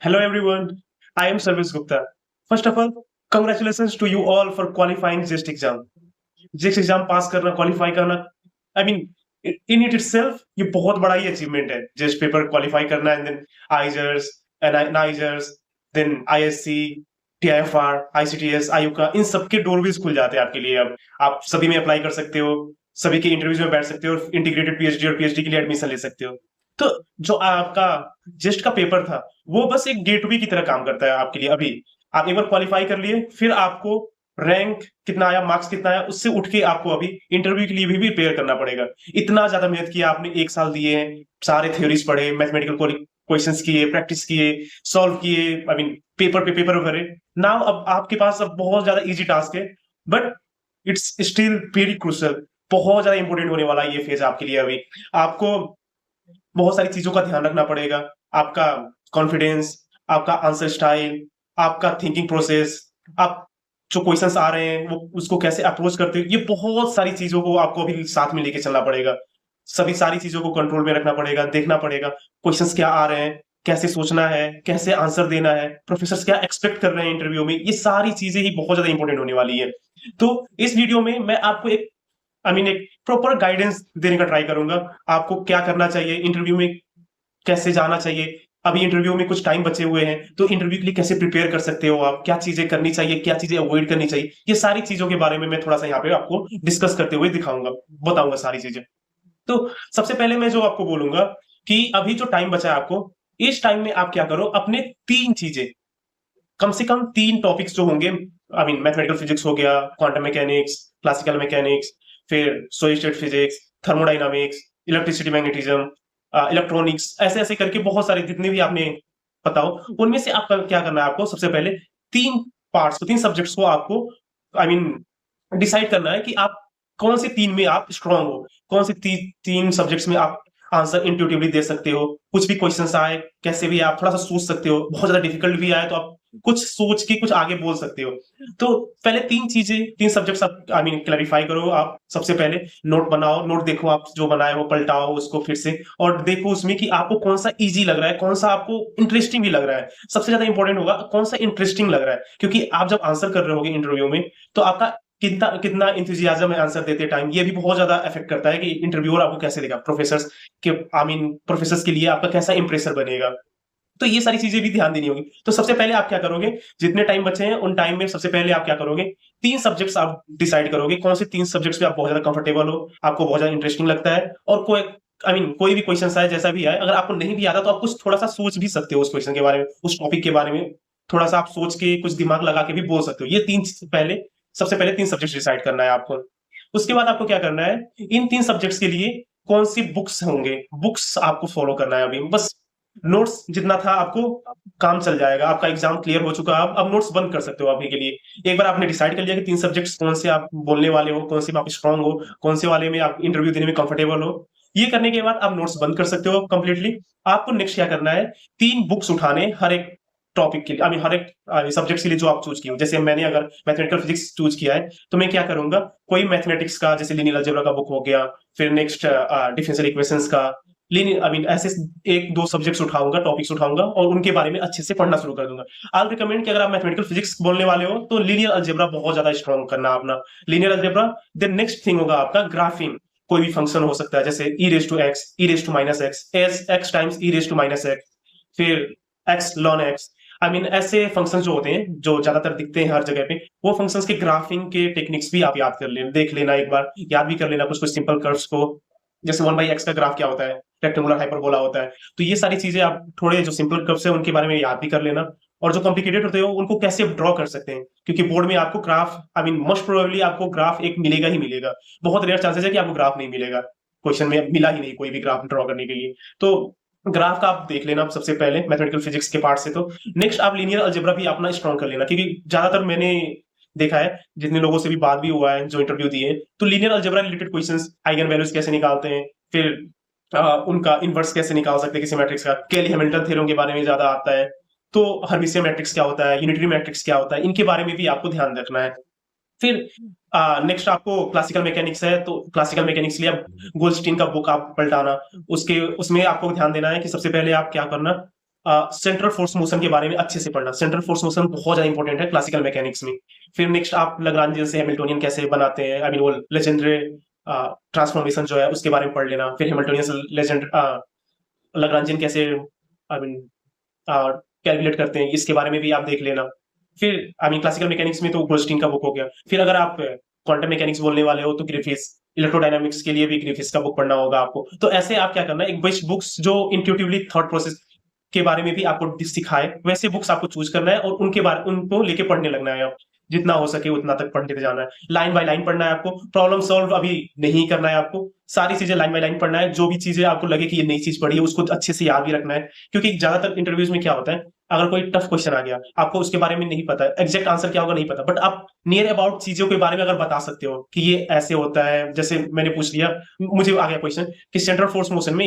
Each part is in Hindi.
Hello everyone, I am Sarvis Gupta. First of all, congratulations to you all for qualifying JEST exam. JEST exam पास करना, क्वालिफाई करना, I mean in it itself ये बहुत बड़ा ही अचीवमेंट है. JEST पेपर क्वालिफाई करना and then IISERs and NISERs, then IISc, TIFR, ICTS, IUCAA, इन सबके डोरवेज खुल जाते हैं आपके लिए. अब आप सभी में अप्लाई कर सकते हो, सभी के इंटरव्यूज में बैठ सकते हो, इंटीग्रेटेड पीएचडी और पीएचडी के लिए एडमिशन ले सकते हो. तो जो आपका जेस्ट का पेपर था वो बस एक गेटवे की तरह काम करता है आपके लिए. अभी आप एक बार क्वालिफाई कर लिए, फिर आपको रैंक कितना आया, मार्क्स कितना आया, उससे उठ के आपको अभी इंटरव्यू के लिए भी प्रिपेयर करना पड़ेगा. इतना ज्यादा मेहनत किया आपने, 1 साल दिए हैं, सारे थ्योरीज पढ़े, मैथमेटिकल क्वेश्चंस किए, प्रैक्टिस किए, सॉल्व किए, आई मीन पेपर पे पेपर भरे. नाउ अब आपके पास अब बहुत ज्यादा इजी टास्क है, but it's still very crucial. बहुत ज्यादा इंपॉर्टेंट होने वाला है ये फेज आपके लिए. अभी आपको बहुत सारी चीजों का ध्यान रखना पड़ेगा. आपका कॉन्फिडेंस, आपका आंसर स्टाइल, आपका थिंकिंग प्रोसेस, आप जो क्वेश्चंस आ रहे हैं वो उसको कैसे अप्रोच करते हो, ये बहुत सारी चीजों को आपको अभी साथ में लेके चलना पड़ेगा. सभी सारी चीजों को कंट्रोल में रखना पड़ेगा, देखना पड़ेगा क्वेश्चंस क्या आ रहे हैं, कैसे सोचना है, कैसे आंसर देना है, प्रोफेसर क्या एक्सपेक्ट कर रहे हैं इंटरव्यू में. ये सारी चीजें ही बहुत ज्यादा इंपॉर्टेंट होने वाली है. तो इस वीडियो में मैं आपको एक एक प्रॉपर गाइडेंस देने का ट्राई करूंगा. आपको क्या करना चाहिए इंटरव्यू में, कैसे जाना चाहिए. अभी इंटरव्यू में कुछ टाइम बचे हुए हैं, तो इंटरव्यू के लिए कैसे प्रिपेयर कर सकते हो आप, क्या चीजें करनी चाहिए, क्या चीजें अवॉइड करनी चाहिए, ये सारी चीजों के बारे में मैं थोड़ा सा यहाँ पे आपको डिस्कस करते हुए दिखाऊंगा, बताऊंगा सारी चीजें. तो सबसे पहले मैं जो आपको बोलूंगा कि अभी जो टाइम बचा है आपको, इस टाइम में आप क्या करो, अपने 3 चीजें, कम से कम 3 टॉपिक्स जो होंगे, मैथमेटिकल फिजिक्स हो गया, क्वांटम मैकेनिक्स, क्लासिकल मैकेनिक्स, फिर solid state physics, thermodynamics, electricity, magnetism, electronics, ऐसे ऐसे करके बहुत सारे जितने भी आपने पता हो, उनमें से आपका क्या करना है, आपको सबसे पहले 3 पार्ट्स को, 3 सब्जेक्ट्स को आपको आई मीन डिसाइड करना है कि आप कौन से 3 में आप स्ट्रांग हो, कौन से 3 सब्जेक्ट्स में आप आंसर इंट्यूटिवली दे सकते हो. कुछ भी क्वेश्चंस आए, कैसे भी आप थोड़ा सा सोच सकते हो, बहुत ज्यादा डिफिकल्ट भी आए तो आप कुछ सोच के कुछ आगे बोल सकते हो. तो पहले 3 चीजें, 3 सब्जेक्ट्स आप क्लैरिफाई करो. आप सबसे पहले नोट बनाओ, नोट देखो, आप जो बनाए हो पलटाओ उसको फिर से, और देखो उसमें कि आपको कौन सा इजी लग रहा है, कौन सा आपको इंटरेस्टिंग भी लग रहा है. सबसे ज्यादा इंपॉर्टेंट होगा कौन सा इंटरेस्टिंग लग रहा है, क्योंकि आप जब आंसर कर रहे होगे इंटरव्यू में, तो आपका कितना कितना इंथुजियाज्म है आंसर देते टाइम, ये भी बहुत ज्यादा इफेक्ट करता है कि इंटरव्यूअर आपको कैसे देगा, प्रोफेसर्स के लिए आपका कैसा इंप्रेशन बनेगा. तो ये सारी चीजें भी ध्यान देनी होगी. तो सबसे पहले आप क्या करोगे, जितने टाइम बचे हैं उन टाइम में सबसे पहले आप क्या करोगे, 3 सब्जेक्ट्स आप डिसाइड करोगे, कौन से 3 सब्जेक्ट्स पे आप बहुत ज्यादा कंफर्टेबल हो, आपको बहुत ज्यादा इंटरेस्टिंग लगता है. और कोई भी क्वेश्चन आए, जैसा भी आए, अगर आपको नहीं भी आता तो आप कुछ थोड़ा सा सोच भी सकते हो उस क्वेश्चन के बारे में, उस टॉपिक के बारे में थोड़ा सा आप सोच के कुछ दिमाग लगा के भी बोल सकते हो. ये सबसे पहले 3 सब्जेक्ट डिसाइड करना है आपको. उसके बाद आपको क्या करना है, इन 3 सब्जेक्ट्स के लिए कौन सी बुक्स होंगे, बुक्स आपको फॉलो करना है. अभी बस नोट्स जितना था आपको काम चल जाएगा, आपका एग्जाम क्लियर हो चुका है, अब नोट्स बंद कर सकते हो अभी के लिए. एक बार आपने डिसाइड कर लिया कि 3 सब्जेक्ट्स कौन से आप बोलने वाले हो, कौन से में आप स्ट्रांग हो, कौन से वाले में आप इंटरव्यू देने में कंफर्टेबल हो, ये करने के बाद आप नोट्स बंद कर सकते हो कंप्लीटली. आपको नेक्स्ट क्या करना है, 3 बुक्स उठाने हर एक टॉपिक के लिए, हर एक सब्जेक्ट के लिए जो आप चूज किए हो. जैसे मैंने अगर मैथमेटिकल फिजिक्स चूज किया है, तो मैं क्या करूंगा, कोई मैथमेटिक्स का जैसे लीनियर अलजेब्रा का बुक हो गया, फिर नेक्स्ट डिफरेंशियल इक्वेशंस का, ऐसे 1-2 सब्जेक्ट्स उठाऊंगा, टॉपिक्स उठाऊंगा और उनके बारे में अच्छे से पढ़ना शुरू कर दूंगा. आई रिकमेंड कि अगर आप मैथमेटिकल फिजिक्स बोलने वाले हो तो लीनियर अलजेब्रा बहुत ज्यादा स्ट्रॉन्ग करना अपना, linear algebra. Then next thing होगा आपका ग्राफिंग. कोई भी फंक्शन हो सकता है, जैसे e raise to x, e raise to minus x, s x times e raise to minus x, फिर एक्स लॉन एक्स. ऐसे फंक्शन जो होते हैं, जो ज्यादातर दिखते हैं हर जगह पे, वो फंक्शंस के ग्राफिंग के टेक्निक्स भी आप याद कर लेना, देख लेना, एक बार याद भी कर लेना कुछ कुछ सिंपल कर्व्स को. जैसे 1/x का ग्राफ क्या होता है, रेक्टेंगुलर हाइपरबोला होता है. तो ये सारी चीजें आप थोड़े जो सिंपल कर्व्स है उनके बारे में याद भी कर लेना, और जो कॉम्प्लिकेटेड होते हैं उनको कैसे ड्रॉ कर सकते हैं, क्योंकि बोर्ड में आपको ग्राफ, मोस्ट प्रोबेबली आपको ग्राफ एक मिलेगा ही मिलेगा. बहुत रेयर चांसेस है कि आपको ग्राफ नहीं मिलेगा, क्वेश्चन में मिला ही नहीं कोई भी ग्राफ ड्रॉ करने के लिए. तो ग्राफ का आप देख लेना सबसे पहले मैथमेटिकल फिजिक्स के पार्ट से. तो नेक्स्ट आप लीनियर अलजेब्रा भी अपना स्ट्रॉन्ग कर लेना, क्योंकि ज्यादातर मैंने देखा है, जितने लोगों से भी बात भी हुआ है जो इंटरव्यू दिए, तो linear algebra related questions, eigen values कैसे निकालते हैं, फिर उनका इनवर्स कैसे निकाल सकते हैं किसी मैट्रिक्स का, केली हैमिल्टन थ्योरम के बारे में ज्यादा आता है. तो हर्मिशियन मैट्रिक्स क्या होता है, यूनिटरी मैट्रिक्स क्या होता है, इनके बारे में भी आपको ध्यान रखना है. फिर नेक्स्ट आपको क्लासिकल मैकेनिक्स है, तो क्लासिकल मैकेनिक्स के लिए आप गोल्डस्टीन का बुक आप पलटाना. उसमें आपको ध्यान देना है कि सबसे पहले आप क्या करना, सेंट्रल फोर्स मोशन के बारे में अच्छे से पढ़ना। सेंट्रल फोर्स मोशन बहुत ज्यादा इंपॉर्टेंट है क्लासिकल मैकेनिक्स में। फिर नेक्स्ट आप लैग्रांजियन से हैमिल्टोनियन कैसे बनाते हैं, आई मीन वो लेजेंडरी ट्रांसफॉर्मेशन जो है उसके बारे में पढ़ लेना। फिर हैमिल्टोनियन से लेजेंड लैग्रांजियन कैसे आई मीन कैलकुलेट करते हैं, इसके बारे में भी आप देख लेना। फिर आई मीन क्लासिकल मैकेनिक्स में तो गोल्डस्टीन का बुक हो गया। फिर अगर आप क्वांटम मैकेनिक्स बोलने वाले हो तो ग्रिफिथ्स, इलेक्ट्रोडायनामिक्स के लिए भी ग्रिफिथ्स का बुक पढ़ना होगा आपको। तो ऐसे आप क्या करना है, एक बेस्ट बुक्स जो इंट्यूटिवली थॉट प्रोसेस के बारे में भी आपको सिखाए, वैसे बुक्स आपको चूज करना है और उनके बारे उनको लेके पढ़ने लगना है। आप जितना हो सके उतना तक पढ़ते जाना है, लाइन बाय लाइन पढ़ना है आपको। प्रॉब्लम सॉल्व अभी नहीं करना है आपको, सारी चीजें लाइन बाय लाइन पढ़ना है। जो भी चीजें आपको लगे कि ये नई चीज पढ़ी है उसको अच्छे से याद भी रखना है, क्योंकि ज्यादातर इंटरव्यूज में क्या होता है, अगर कोई टफ क्वेश्चन आ गया, आपको उसके बारे में नहीं पता, एग्जैक्ट आंसर क्या होगा नहीं पता, बट आप नियर अबाउट चीजों के बारे में अगर बता सकते हो कि ये ऐसे होता है। जैसे मैंने पूछ लिया, मुझे आ गया क्वेश्चन कि सेंट्रल फोर्स मोशन में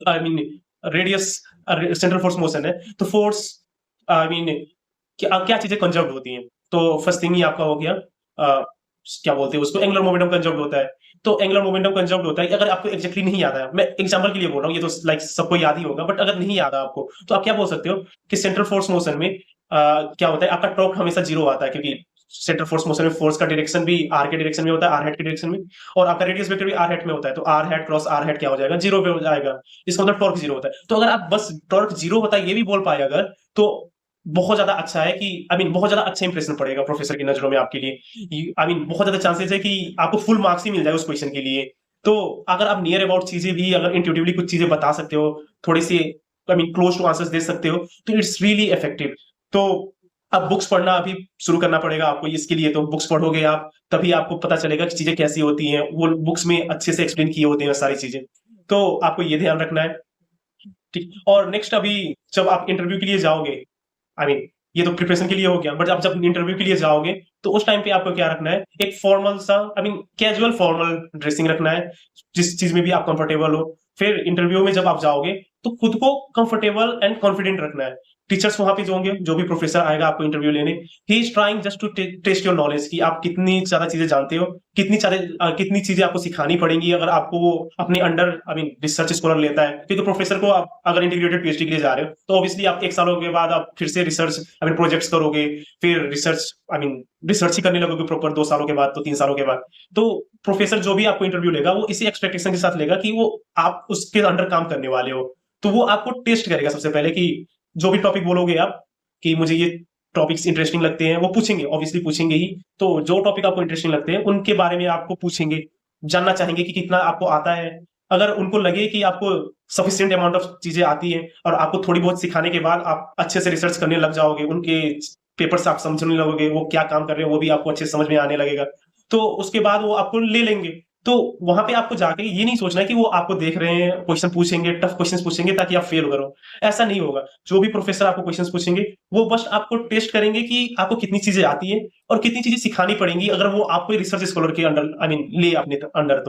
I mean radius central force motion है, तो फोर्स आई मीन क्या क्या चीजें कंजर्व होती हैं। तो फर्स्ट थिंग ही आपका हो गया क्या बोलते हैं उसको, एंगुलर मोमेंटम कंजर्व होता है। तो एंगुलर मोमेंटम कंजर्व होता है, अगर आपको एग्जैक्टली नहीं याद है, मैं एग्जांपल के लिए बोल रहा हूँ, ये तो लाइक सबको याद ही होगा, बट अगर नहीं याद है आपको तो आप क्या बोल सकते हो कि सेंट्रल फोर्स मोशन में क्या होता है, आपका टॉर्क हमेशा जीरो आता है, क्योंकि सेंट्रल फोर्स मोशन में फोर्स का डायरेक्शन भी आर के डायरेक्शन में होता है, आर हेड के डायरेक्शन में, और आपका रेडियस वेक्टर भी आर हेड में होता है। तो R head cross R head क्या हो जाएगा, जीरो पे हो जाएगा। इसका मतलब टॉर्क जीरो होता है। तो अगर आप बस टॉर्क जीरो होता है ये भी बोल पाए अगर, तो बहुत ज्यादा अच्छा है कि आई मीन बहुत ज्यादा अच्छा इंप्रेशन पड़ेगा प्रोफेसर की नजरों में आपके लिए। आई मीन बहुत ज्यादा चांसेस है कि आपको फुल मार्क्स ही मिल जाए उस क्वेश्चन के लिए। तो अगर आप नियर अबाउट चीजें भी अगर इंट्यूटिवली कुछ चीजें बता सकते हो, थोड़ी सी I mean close to answers दे सकते हो, तो इट्स रियली इफेक्टिव। तो अब बुक्स पढ़ना अभी शुरू करना पड़ेगा आपको इसके लिए। तो बुक्स पढ़ोगे आप, तभी आपको पता चलेगा कि चीजें कैसी होती हैं, वो बुक्स में अच्छे से एक्सप्लेन किए होते हैं सारी चीजें। तो आपको ये ध्यान रखना है, ठीक। और नेक्स्ट अभी जब आप इंटरव्यू के लिए जाओगे, आई मीन ये तो प्रिपरेशन के लिए हो गया, बट आप जब इंटरव्यू के लिए जाओगे तो उस टाइम पे आपको क्या रखना है, एक फॉर्मल सा I mean casual formal dressing रखना है, जिस चीज में भी आप कंफर्टेबल हो। फिर इंटरव्यू में जब आप जाओगे तो खुद को कंफर्टेबल एंड कॉन्फिडेंट रखना है। टीचर्स वहां पे जो होंगे, जो भी प्रोफेसर आएगा आपको इंटरव्यू लेने, he is trying just to test your knowledge कि आप कितनी ज्यादा चीजें जानते हो, कितनी चीजें आपको सिखानी पड़ेंगी अगर आपको वो अपने under I mean research scholar लेता है। क्योंकि प्रोफेसर को आप अगर इंटीग्रेटेड पीएचडी के लिए जा रहे हो तो ऑब्वियसली आप एक सालों के बाद आप फिर से रिसर्च आई मीन प्रोजेक्ट्स करोगे, फिर रिसर्च आई मीन रिसर्च ही करने लगोगे प्रॉपर 2 सालों के बाद, तो 3 सालों के बाद। तो प्रोफेसर जो भी आपको इंटरव्यू लेगा वो इसी एक्सपेक्टेशन के साथ लेगा कि वो आप उसके अंडर काम करने वाले हो। तो वो आपको टेस्ट करेगा सबसे पहले कि जो भी टॉपिक बोलोगे आप कि मुझे ये टॉपिक्स इंटरेस्टिंग लगते हैं, वो पूछेंगे, ऑब्वियसली पूछेंगे ही। तो जो टॉपिक आपको इंटरेस्टिंग लगते हैं उनके बारे में आपको पूछेंगे, जानना चाहेंगे कि कितना आपको आता है। अगर उनको लगे कि आपको सफिशिएंट अमाउंट ऑफ चीजें आती हैं और आपको थोड़ी बहुत सिखाने के बाद आप अच्छे से रिसर्च करने लग जाओगे, उनके पेपर से आप समझने लगोगे वो क्या काम कर रहे हैं, वो भी आपको अच्छे से समझ में आने लगेगा, तो उसके बाद वो आपको ले लेंगे। तो वहां पे आपको जाके ये नहीं सोचना है कि वो आपको देख रहे हैं, क्वेश्चन पूछेंगे, टफ क्वेश्चन पूछेंगे ताकि आप फेल करो। ऐसा नहीं होगा। जो भी प्रोफेसर आपको क्वेश्चन पूछेंगे वो बस आपको टेस्ट करेंगे कि आपको कितनी चीजें आती है और कितनी चीजें सिखानी पड़ेंगी अगर वो आपको रिसर्च स्कॉलर के अंडर आई मीन ले अपने अंडर।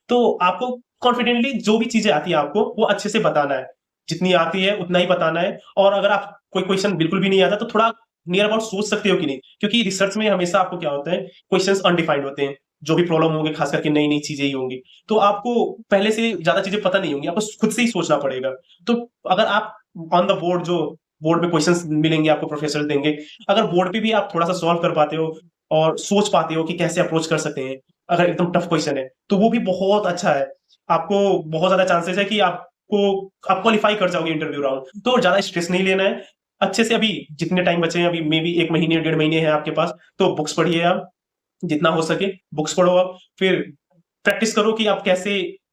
तो आपको कॉन्फिडेंटली जो भी चीजें आती है आपको वो अच्छे से बताना है, जितनी आती है उतना ही बताना है। और अगर आप कोई क्वेश्चन बिल्कुल भी नहीं आता तो थोड़ा नियर अबाउट सोच सकते हो कि नहीं, क्योंकि रिसर्च में हमेशा आपको क्या होता है, क्वेश्चंस अनडिफाइंड होते हैं। जो भी प्रॉब्लम होंगे खास करके नई नई चीजें ही होंगी, तो आपको पहले से ज्यादा चीजें पता नहीं होंगी, आपको खुद से ही सोचना पड़ेगा। तो अगर आप ऑन द बोर्ड जो बोर्ड में क्वेश्चंस मिलेंगे आपको प्रोफेसर देंगे, अगर बोर्ड पे भी आप थोड़ा सा सॉल्व कर पाते हो और सोच पाते हो कि कैसे अप्रोच कर सकते हैं अगर एकदम टफ क्वेश्चन है, तो वो भी बहुत अच्छा है। आपको बहुत ज्यादा चांसेस है कि आपको आप क्वालिफाई कर जाओगे इंटरव्यू राउंड। तो ज्यादा स्ट्रेस नहीं लेना है, अच्छे से अभी जितने टाइम बचे हैं, अभी मे बी 1 महीने 1.5 महीने हैं आपके पास, तो बुक्स पढ़िए आप जितना हो सके, बुक्स पढ़ो आप। फिर प्रैक्टिस करो कि आप कैसे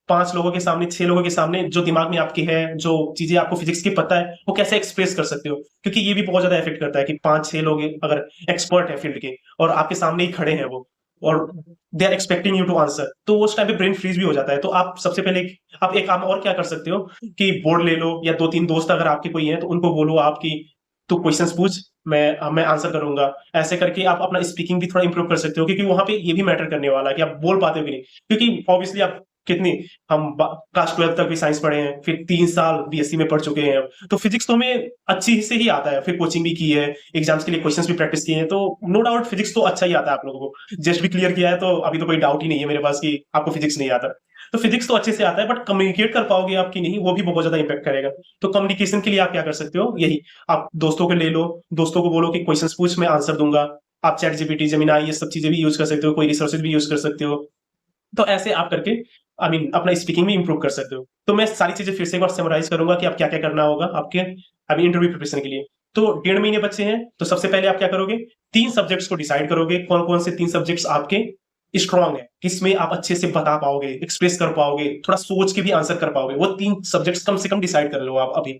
5 लोगों के सामने, 6 लोगों के सामने जो दिमाग में आपके है, जो चीजें आपको फिजिक्स की पता है, वो कैसे एक्सप्रेस कर सकते हो। क्योंकि ये भी बहुत ज्यादा इफेक्ट करता है कि 5-6 लोग अगर एक्सपर्ट है फील्ड के और आपके सामने ही खड़े हैं वो, और they are expecting you to answer, तो उस टाइम पे ब्रेन फ्रीज भी हो जाता है। तो आप सबसे पहले आप एक काम और क्या कर सकते हो कि बोर्ड ले लो, या 2-3 दोस्त अगर आपके कोई है तो उनको बोलो आपकी, तू क्वेश्चंस पूछ, मैं आंसर करूंगा। ऐसे करके आप अपना स्पीकिंग भी थोड़ा इंप्रूव कर सकते हो, क्योंकि वहां पे ये भी मैटर करने वाला है कि आप बोल पाते हो कि नहीं। क्योंकि ऑब्वियसली आप कितनी हम क्लास 12 तक भी साइंस पढ़े हैं, फिर 3 साल बीएससी में पढ़ चुके हैं, तो फिजिक्स तो हमें अच्छी से ही आता है। फिर कोचिंग भी की है, एग्जाम्स के लिए क्वेश्चंस भी प्रैक्टिस किए हैं, तो नो डाउट फिजिक्स तो अच्छा ही आता है आप लोगों को। जस्ट भी क्लियर किया है, तो अभी तो कोई डाउट ही नहीं है मेरे पास कि आपको फिजिक्स नहीं आता। तो फिजिक्स तो अच्छे से आता है, बट कम्युनिकेट कर पाओगे आप कि नहीं, वो भी बहुत ज्यादा इम्पैक्ट करेगा। तो कम्युनिकेशन के लिए आप क्या कर सकते हो, यही आप दोस्तों को ले लो, दोस्तों को बोलो कि क्वेश्चंस पूछ, मैं आंसर दूंगा। आप चैट जीपीटी, जेमिनाई, ये सब चीजें भी यूज कर सकते हो, कोई रिसोर्सेज भी यूज कर सकते हो। तो ऐसे आप करके अपना स्पीकिंग भी इंप्रूव कर सकते हो। तो मैं सारी चीजें फिर से एक बार समराइज करूंगा कि आप क्या क्या करना होगा आपके इंटरव्यू प्रिपरेशन के लिए। तो 1.5 महीने बच्चे हैं, तो सबसे पहले आप क्या करोगे, 3 सब्जेक्ट्स को डिसाइड करोगे, कौन कौन से 3 सब्जेक्ट्स आपके स्ट्रांग है, किसमें आप अच्छे से बता पाओगे, एक्सप्रेस कर पाओगे, थोड़ा सोच के भी आंसर कर पाओगे। वो 3 सब्जेक्ट्स कम से कम डिसाइड कर लो आप अभी।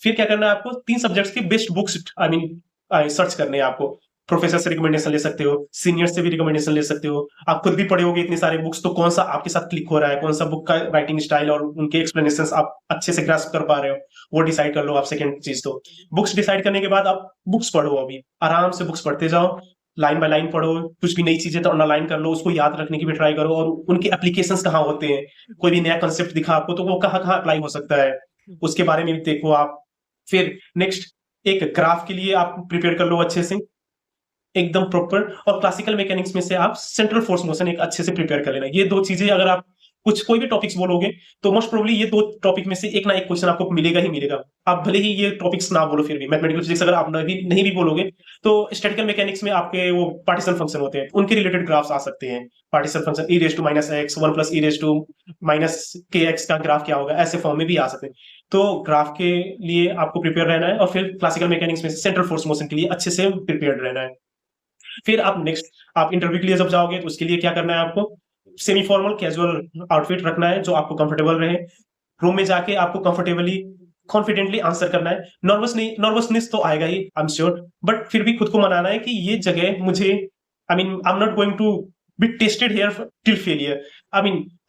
फिर क्या करना है आपको, 3 सब्जेक्ट्स की बेस्ट बुक्स सर्च करने हैं आपको। प्रोफेसर से रिकमेंडेशन ले सकते हो, सीनियर से भी रिकमेंडेशन ले सकते हो। आप खुद भी पढ़ोगे इतने सारे बुक्स, तो कौन सा आपके साथ क्लिक हो रहा है, कौन सा बुक का राइटिंग स्टाइल और उनके एक्सप्लेनेशन आप अच्छे से ग्रास्प कर पा रहे हो, वो डिसाइड कर लो आप। सेकंड चीज, तो बुक्स डिसाइड करने के बाद आप बुक्स पढ़ो, अभी आराम से बुक्स पढ़ते जाओ, लाइन बाय लाइन पढ़ो। कुछ भी नई चीजें तो अंडरलाइन कर लो, उसको याद रखने की भी ट्राई करो, और उनके एप्लीकेशंस कहाँ होते हैं। कोई भी नया कंसेप्ट दिखा आपको, तो वो कहाँ कहाँ अप्लाई हो सकता है, उसके बारे में भी देखो आप। फिर नेक्स्ट, एक ग्राफ के लिए आप प्रिपेयर कर लो अच्छे से, एकदम प्रॉपर। और क्लासिकल मैकेनिक्स में से आप सेंट्रल फोर्स मोशन एक अच्छे से प्रिपेयर कर लेना। ये 2 चीजें अगर आप कुछ कोई भी टॉपिक्स बोलोगे, तो मोस्ट प्रोबेबली ये 2 टॉपिक में से एक ना एक क्वेश्चन आपको मिलेगा ही मिलेगा। आप भले ही ये टॉपिक्स ना बोलो, फिर भी मैथमेटिकल फिजिक्स अगर आप नहीं भी बोलोगे, तो स्टैटिकल मैकेनिक्स में आपके वो पार्टीशन फंक्शन होते हैं, उनके रिलेटेड ग्राफ्स आ सकते हैं। Partition function E raise to minus X, 1 plus E raise to minus K X का ग्राफ क्या होगा, ऐसे फॉर्म में भी आ सकते हैं। तो ग्राफ के लिए आपको प्रिपेयर रहना है, और फिर क्लासिकल मैकेनिक्स में से सेंट्रल फोर्स मोशन के लिए अच्छे से प्रिपेयर रहना है। फिर आप नेक्स्ट, आप इंटरव्यू के लिए जब जाओगे, तो उसके लिए क्या करना है आपको, सेमी फॉर्मल कैजुअल आउटफिट रखना है जो आपको कंफर्टेबल रहे। रूम में जाके आपको कंफर्टेबली कॉन्फिडेंटली आंसर करना है। नर्वसनेस तो आएगा ही, आई एम श्योर, बट फिर भी खुद को मनाना है कि ये जगह मुझे, I am not going to be tested here till failure.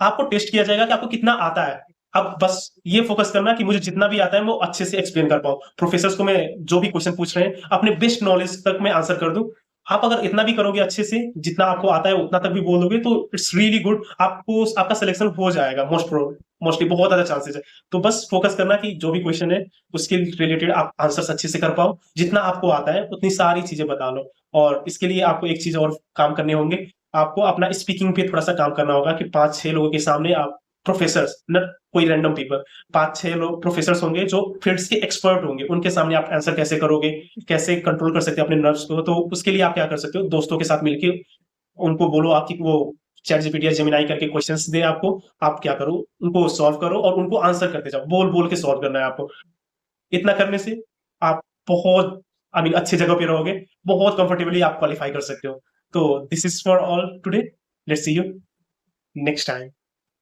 आपको टेस्ट किया जाएगा कि आपको कितना आता है। अब बस ये फोकस करना कि मुझे जितना भी आता है, मैं वो अच्छे से एक्सप्लेन कर पाऊं। प्रोफेसर्स को मैं जो भी क्वेश्चन पूछ रहे हैं, अपने बेस्ट नॉलेज तक मैं आंसर कर दूं। आप अगर इतना भी करोगे अच्छे से, जितना आपको आता है उतना तक भी बोल दोगे, तो इट्स रियली गुड, आपको आपका सिलेक्शन हो जाएगा मोस्टली, बहुत ज्यादा चांसेस है। तो बस फोकस करना कि जो भी क्वेश्चन है उसके रिलेटेड आप आंसर्स अच्छे से कर पाओ, जितना आपको आता है उतनी सारी चीजें बता लो। और इसके लिए आपको एक चीज और काम करने होंगे, आपको अपना स्पीकिंग पे थोड़ा सा काम करना होगा कि 5-6 लोगों के सामने आप, प्रोफेसर्स न, कोई रैंडम पीपल, 5-6 लोग प्रोफेसर्स होंगे जो फील्ड्स के एक्सपर्ट होंगे, उनके सामने आप आंसर कैसे करोगे, कैसे कंट्रोल कर सकते हैं अपने नर्व्स को। तो उसके लिए आप क्या कर सकते हो, दोस्तों के साथ मिलके उनको बोलो आपकी वो चैट जीपीटी या जेमिनाई करके क्वेश्चंस दे आपको, आप क्या करो, उनको सॉल्व करो और उनको आंसर करते जाओ, बोल बोल के सॉल्व करना है आपको। इतना करने से आप बहुत अच्छी जगह पे रहोगे, बहुत कंफर्टेबली आप क्वालिफाई कर सकते हो। तो this is for all today, let's see you next time.